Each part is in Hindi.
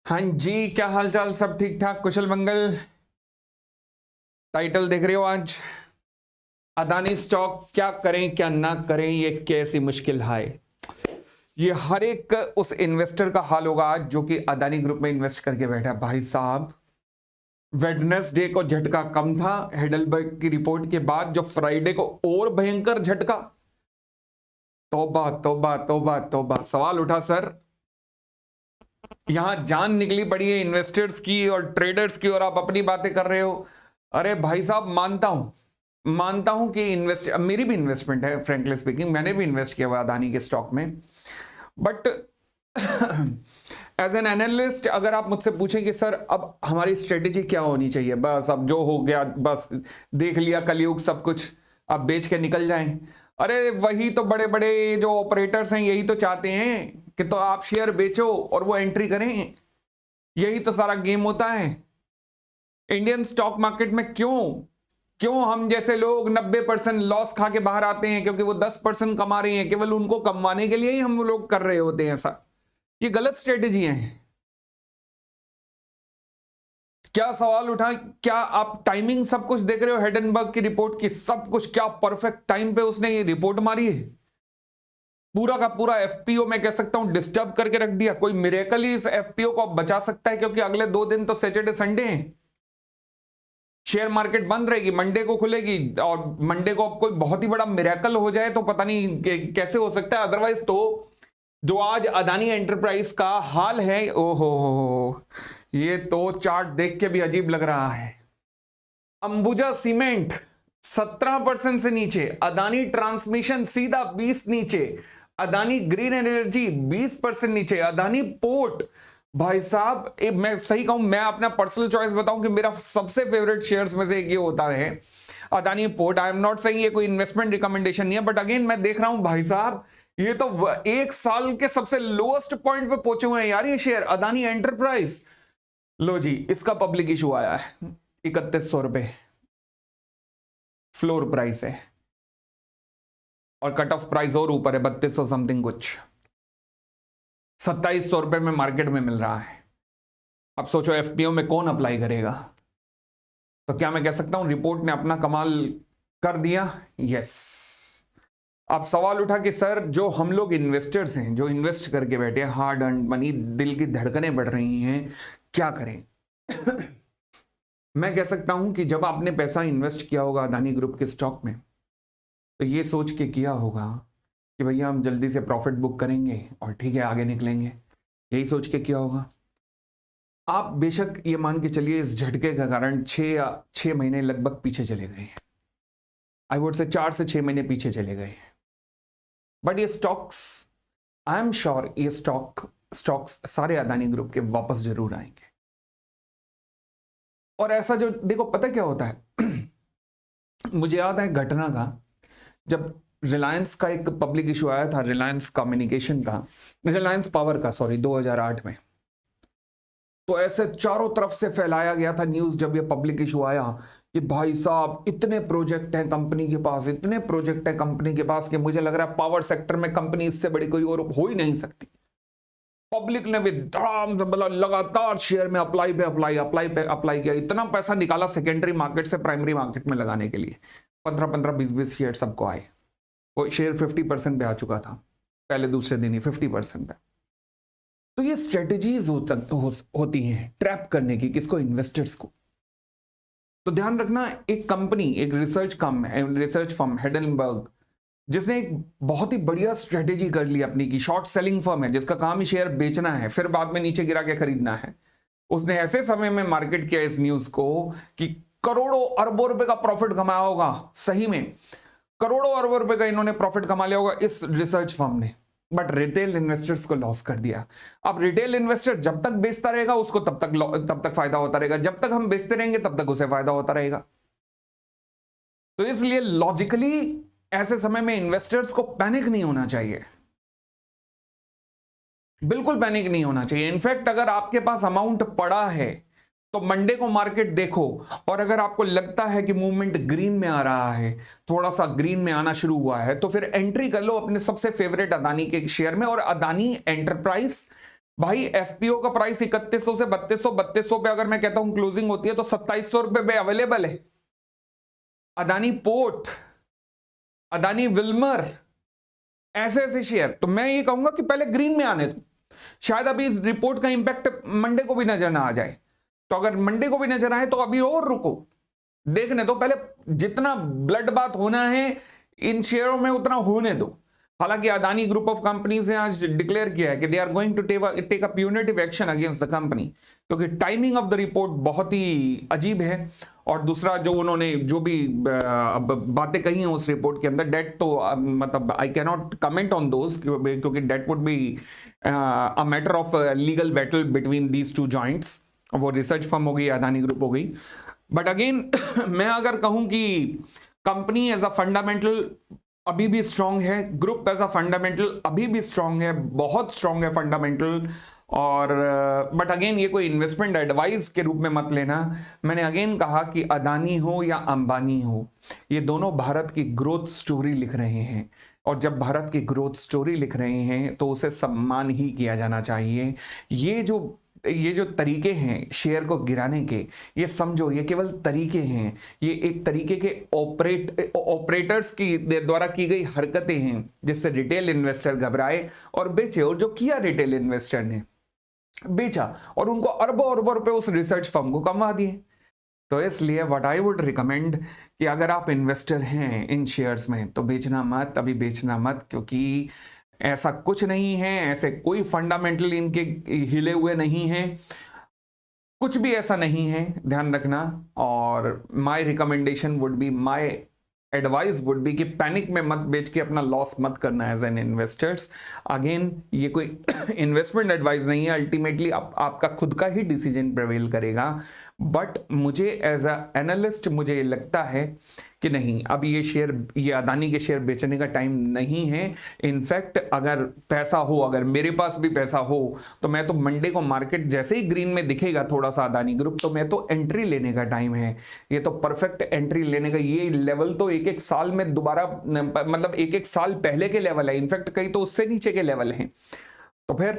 हाँ जी, क्या हाल चाल? सब ठीक ठाक, कुशल मंगल। टाइटल देख रहे हो आज? अदानी स्टॉक, क्या करें क्या ना करें, ये कैसी मुश्किल है। ये हर एक उस इन्वेस्टर का हाल होगा आज जो कि अदानी ग्रुप में इन्वेस्ट करके बैठा है। भाई साहब, वेडनेसडे को झटका कम था हेडलबर्ग की रिपोर्ट के बाद, जो फ्राइडे को और भयंकर झटका। तौबा तौबा तौबा तौबा, सवाल उठा सर। यहां जान निकली पड़ी है इन्वेस्टर्स की और ट्रेडर्स की, और आप अपनी बातें कर रहे हो। अरे भाई साहब, मानता हूं कि इन्वेस्ट मेरी भी इन्वेस्टमेंट है, फ्रेंकली स्पीकिंग मैंने भी इन्वेस्ट किया हुआ अदानी के स्टॉक में। बट एज एन एनालिस्ट अगर आप मुझसे पूछें कि सर अब हमारी स्ट्रेटेजी क्या होनी चाहिए, बस अब जो हो गया बस देख लिया कलयुग सब कुछ, अब बेच के निकल जाएं। अरे वही तो बड़े बड़े जो ऑपरेटर्स हैं यही तो चाहते हैं कि तो आप शेयर बेचो और वो एंट्री करें। यही तो सारा गेम होता है इंडियन स्टॉक मार्केट में। क्यों क्यों हम जैसे लोग 90% लॉस खा के बाहर आते हैं? क्योंकि वो 10% कमा रहे हैं, केवल उनको कमाने के लिए ही हम लोग कर रहे होते हैं ऐसा। ये गलत स्ट्रेटेजी है। क्या सवाल उठा, क्या आप टाइमिंग सब कुछ देख रहे हो? हेडनबर्ग की रिपोर्ट की सब कुछ, क्या परफेक्ट टाइम पे उसने ये रिपोर्ट मारी है। पूरा का पूरा एफपीओ मैं कह सकता हूं डिस्टर्ब करके रख दिया। कोई मिरेकल ही इस एफपीओ को बचा सकता है, क्योंकि अगले 2 दिन तो सैटरडे संडे हैं। शेयर मार्केट बंद रहेगी, मंडे को खुलेगी, और मंडे को अब कोई बहुत ही बड़ा मिरेकल हो जाए तो पता नहीं कैसे हो सकता है। अदरवाइज तो जो आज अदानी एंटरप्राइज का हाल है, ओहो, ये तो चार्ट देख के भी अजीब लग रहा है। अंबुजा सीमेंट 17% से नीचे, अदानी ट्रांसमिशन सीधा 20 नीचे, अदानी ग्रीन एनर्जी 20% नीचे, अदानी पोर्ट। भाई साहब, मैं सही कहूं, मैं अपना पर्सनल चॉइस बताऊं कि मेरा सबसे फेवरेट शेयर्स में से एक ये होता है Adani port. I am not saying ये कोई इन्वेस्टमेंट रिकमेंडेशन नहीं है, बट अगेन मैं देख रहा हूं भाई साहब, ये तो एक साल के सबसे लोएस्ट पॉइंट पे पहुंचे हुए हैं यार ये शेयर अदानी एंटरप्राइज। लो जी, इसका पब्लिक इशू आया है 3100 रुपए फ्लोर प्राइस है, और कट ऑफ प्राइस और ऊपर है 3200 समथिंग कुछ। 2700 रुपए में मार्केट में मिल रहा है। अब सोचो एफपीओ में कौन अप्लाई करेगा। तो क्या मैं कह सकता हूं रिपोर्ट ने अपना कमाल कर दिया? यस। अब सवाल उठा कि सर जो हम लोग इन्वेस्टर्स हैं, जो इन्वेस्ट करके बैठे हैं, हार्ड अर्न मनी, दिल की धड़कनें बढ़ रही हैं, क्या करें? मैं कह सकता हूं कि जब आपने पैसा इन्वेस्ट किया होगा अदानी ग्रुप के स्टॉक में, तो ये सोच के किया होगा कि भैया हम जल्दी से प्रॉफिट बुक करेंगे और ठीक है आगे निकलेंगे, यही सोच के किया होगा। आप बेशक ये मान के चलिए इस झटके का कारण 6 महीने लगभग पीछे चले गए। आई वुड से 4 से 6 महीने पीछे चले गए। बट ये स्टॉक्स, आई एम श्योर ये स्टॉक्स सारे अदानी ग्रुप के वापस जरूर आएंगे। और ऐसा जो देखो, पता क्या होता है मुझे याद है घटना का, जब रिलायंस का एक पब्लिक इशू आया था, रिलायंस कम्युनिकेशन का, रिलायंस पावर का, सॉरी, 2008 में। तो ऐसे चारों तरफ से फैलाया गया था न्यूज जब ये पब्लिक इशू आया कि भाई साहब इतने प्रोजेक्ट हैं कंपनी के पास, इतने प्रोजेक्ट है कंपनी के पास, कि मुझे लग रहा है पावर सेक्टर में कंपनी इससे बड़ी कोई और हो ही नहीं सकती। पब्लिक ने भी धड़ाम से मतलब लगातार शेयर में अप्लाई पे अप्लाई, अप्लाई पे अप्लाई किया, इतना पैसा निकाला सेकेंडरी मार्केट से प्राइमरी मार्केट में लगाने के लिए। 15-15, 20-20 शेयर सबको आए। वो शेयर 50% पे आ चुका था पहले दूसरे दिन ही, 50% पे। तो ये स्ट्रेटेजीज होती हैं ट्रैप करने की, किसको? इन्वेस्टर्स को। तो ध्यान रखना, एक कंपनी, एक रिसर्च फर्म हेडनबर्ग, जिसने एक बहुत ही बढ़िया स्ट्रेटेजी कर ली अपनी की, शॉर्ट सेलिंग फर्म है जिसका काम ही शेयर बेचना है फिर बाद में नीचे गिरा के खरीदना है। उसने ऐसे समय में मार्केट किया इस न्यूज को कि करोड़ों अरबों रुपए का प्रॉफिट कमाया होगा। सही में करोड़ों अरबों रुपए का इन्होंने प्रॉफिट कमा लिया होगा इस रिसर्च फर्म ने। बट रिटेल इन्वेस्टर्स को लॉस कर दिया। अब रिटेल इन्वेस्टर जब तक बेचता रहेगा उसको तब तक फायदा होता रहेगा, जब तक हम बेचते रहेंगे तब तक उसे फायदा होता रहेगा। तो इसलिए लॉजिकली ऐसे समय में इन्वेस्टर्स को पैनिक नहीं होना चाहिए, बिल्कुल पैनिक नहीं होना चाहिए। इनफैक्ट अगर आपके पास अमाउंट पड़ा है तो मंडे को मार्केट देखो, और अगर आपको लगता है कि मूवमेंट ग्रीन में आ रहा है, थोड़ा सा ग्रीन में आना शुरू हुआ है, तो फिर एंट्री कर लो अपने सबसे फेवरेट अदानी के शेयर में। और अदानी एंटरप्राइज भाई एफपीओ का प्राइस 3100 से 3200 पे अगर मैं कहता हूं क्लोजिंग होती है तो 2700 रुपए पे अवेलेबल है। अदानी पोर्ट, अदानी विल्मर, ऐसे ऐसे शेयर, तो मैं ये कहूंगा कि पहले ग्रीन में आने दो। शायद अभी इस रिपोर्ट का इंपैक्ट मंडे को भी नजर ना आ जाए, तो अगर मंडे को भी नजर आए तो अभी और रुको, देखने दो, पहले जितना ब्लड बात होना है इन शेयरों में उतना होने दो। हालांकि अदानी ग्रुप ऑफ कंपनीज ने आज डिक्लेयर किया है कि they are going to take a punitive action against the company, क्योंकि टाइमिंग ऑफ द रिपोर्ट बहुत ही अजीब है। और दूसरा जो उन्होंने जो भी बातें कही हैं उस रिपोर्ट के अंदर, डेट तो मतलब I can not comment on those, क्योंकि that would be a matter of legal battle between these two giants. वो रिसर्च फर्म हो गई, अदानी ग्रुप हो गई। बट अगेन मैं अगर कहूं कि कंपनी एज अ फंडामेंटल अभी भी स्ट्रांग है, ग्रुप एज अ फंडामेंटल अभी भी स्ट्रांग है, बहुत स्ट्रांग है फंडामेंटल। और बट अगेन ये कोई इन्वेस्टमेंट एडवाइस के रूप में मत लेना। मैंने अगेन कहा कि अदानी हो या अंबानी हो, ये दोनों भारत की ग्रोथ स्टोरी लिख रहे हैं, और जब भारत की ग्रोथ स्टोरी लिख रहे हैं तो उसे सम्मान ही किया जाना चाहिए। ये जो तरीके हैं शेयर को गिराने के, ये समझो ये केवल तरीके हैं, ये एक तरीके के ऑपरेटर्स की द्वारा की गई हरकतें हैं जिससे रिटेल इन्वेस्टर घबराए और बेचे। और जो किया रिटेल इन्वेस्टर ने, बेचा और उनको अरबों अरबों रुपए उस रिसर्च फर्म को कमा दिए। तो इसलिए व्हाट आई वुड रिकमेंड कि अगर आप इन्वेस्टर हैं इन शेयर्स में तो बेचना मत, अभी बेचना मत, क्योंकि ऐसा कुछ नहीं है, ऐसे कोई फंडामेंटल इनके हिले हुए नहीं हैं, कुछ भी ऐसा नहीं है, ध्यान रखना। और my recommendation would be, my advice would be कि पैनिक में मत बेच के अपना लॉस मत करना एज एन इन्वेस्टर्स। अगेन ये कोई इन्वेस्टमेंट एडवाइस नहीं है, अल्टीमेटली आपका खुद का ही डिसीजन प्रिवेल करेगा। बट मुझे एज अ एनालिस्ट मुझे लगता है कि नहीं, अब ये अदानी के शेयर बेचने का टाइम नहीं है। इनफैक्ट अगर पैसा हो, अगर मेरे पास भी पैसा हो, तो मैं तो मंडे को मार्केट जैसे ही ग्रीन में दिखेगा थोड़ा सा अदानी ग्रुप, तो मैं तो एंट्री लेने का टाइम है। ये तो परफेक्ट एंट्री लेने का, ये लेवल तो एक एक साल में दोबारा, मतलब एक एक साल पहले के लेवल है, इनफैक्ट कई तो उससे नीचे के लेवल हैं। तो फिर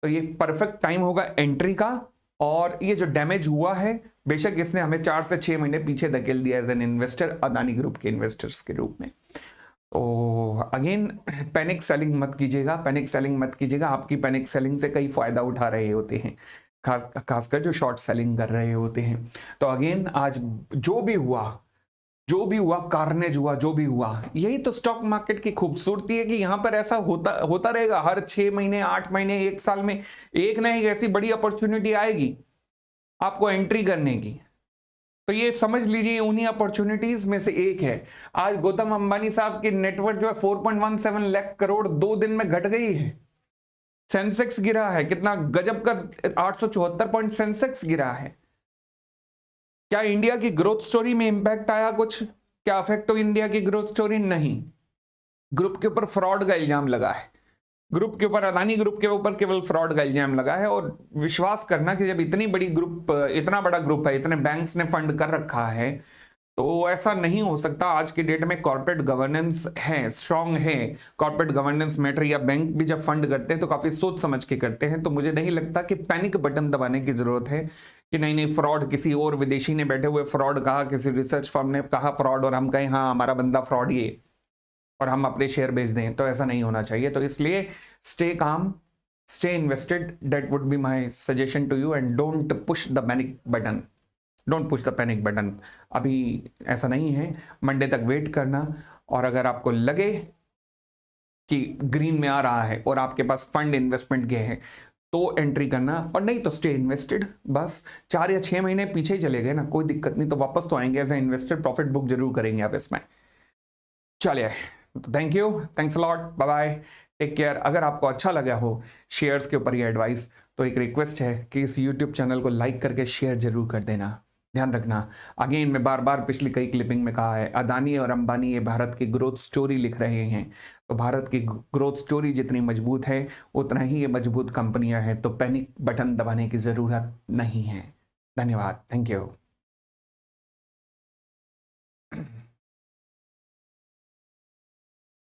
तो ये परफेक्ट टाइम होगा एंट्री का। और ये जो डैमेज हुआ है, बेशक इसने हमें 4 से 6 महीने पीछे धकेल दिया as an investor, Adani group के इन्वेस्टर्स के रूप में। तो अगेन पैनिक सेलिंग मत कीजिएगा, पैनिक सेलिंग मत कीजिएगा। आपकी पैनिक सेलिंग से कई फायदा उठा रहे होते हैं, खासकर जो शॉर्ट सेलिंग कर रहे होते हैं। तो अगेन आज जो भी हुआ कार्नेज हुआ, जो भी हुआ, यही तो स्टॉक मार्केट की खूबसूरती है कि यहां पर ऐसा होता रहेगा। हर 6 महीने, 8 महीने, 1 साल में एक ना एक ऐसी बड़ी अपॉर्चुनिटी आएगी आपको एंट्री करने की। तो ये समझ लीजिए उन्हीं अपॉर्चुनिटीज में से एक है। आज गौतम अंबानी साहब की नेटवर्थ जो है 4.17 लाख करोड़ 2 दिन में घट गई है। सेंसेक्स गिरा है, कितना गजब का 874 पॉइंट सेंसेक्स गिरा है। क्या इंडिया की ग्रोथ स्टोरी में इंपैक्ट आया कुछ? क्या अफेक्ट हो इंडिया की ग्रोथ स्टोरी? नहीं। ग्रुप के ऊपर फ्रॉड का इल्जाम लगा है, ग्रुप के ऊपर, अदानी ग्रुप के ऊपर केवल फ्रॉड का इल्जाम लगा है। और विश्वास करना कि जब इतनी बड़ी ग्रुप, इतना बड़ा ग्रुप है, इतने बैंक्स ने फंड कर रखा है, तो ऐसा नहीं हो सकता। आज की डेट में कॉर्पोरेट गवर्नेंस है, स्ट्रांग है, कॉर्पोरेट गवर्नेंस मैटर। या बैंक भी जब फंड करते हैं तो काफी सोच समझ के करते हैं। तो मुझे नहीं लगता कि पैनिक बटन दबाने की जरूरत है कि नहीं फ्रॉड, किसी और विदेशी ने बैठे हुए फ्रॉड कहा, किसी रिसर्च फर्म ने कहा फ्रॉड, और हम कहें हाँ हमारा बंदा फ्रॉड ये, और हम अपने शेयर बेच दें। तो ऐसा नहीं होना चाहिए। तो इसलिए stay calm, stay invested, that would be my suggestion to you, and don't push the panic button, don't push the panic button. अभी ऐसा नहीं है, मंडे तक वेट करना। और अगर आपको लगे कि ग्रीन में आ रहा है और आपके पास फंड इन्वेस्टमेंट गए हैं तो एंट्री करना, और नहीं तो स्टे इन्वेस्टेड। बस 4 या 6 महीने पीछे ही चले गए ना, कोई दिक्कत नहीं, तो वापस तो आएंगे as a investor, profit book जरूर करेंगे आप इसमें। चलिए, तो thank you, thanks a lot, bye bye, take care. अगर आपको अच्छा लगा हो शेयर्स के ऊपर ये एडवाइस, तो एक रिक्वेस्ट है कि इस यूट्यूब चैनल को लाइक करके शेयर जरूर कर देना। ध्यान रखना, अगेन मैं बार बार पिछली कई क्लिपिंग में कहा है, अदानी और अंबानी ये भारत की ग्रोथ स्टोरी लिख रहे हैं। तो भारत की ग्रोथ स्टोरी जितनी मजबूत है उतना ही ये मजबूत कंपनियां हैं। तो पैनिक बटन दबाने की जरूरत नहीं है। धन्यवाद, थैंक यू।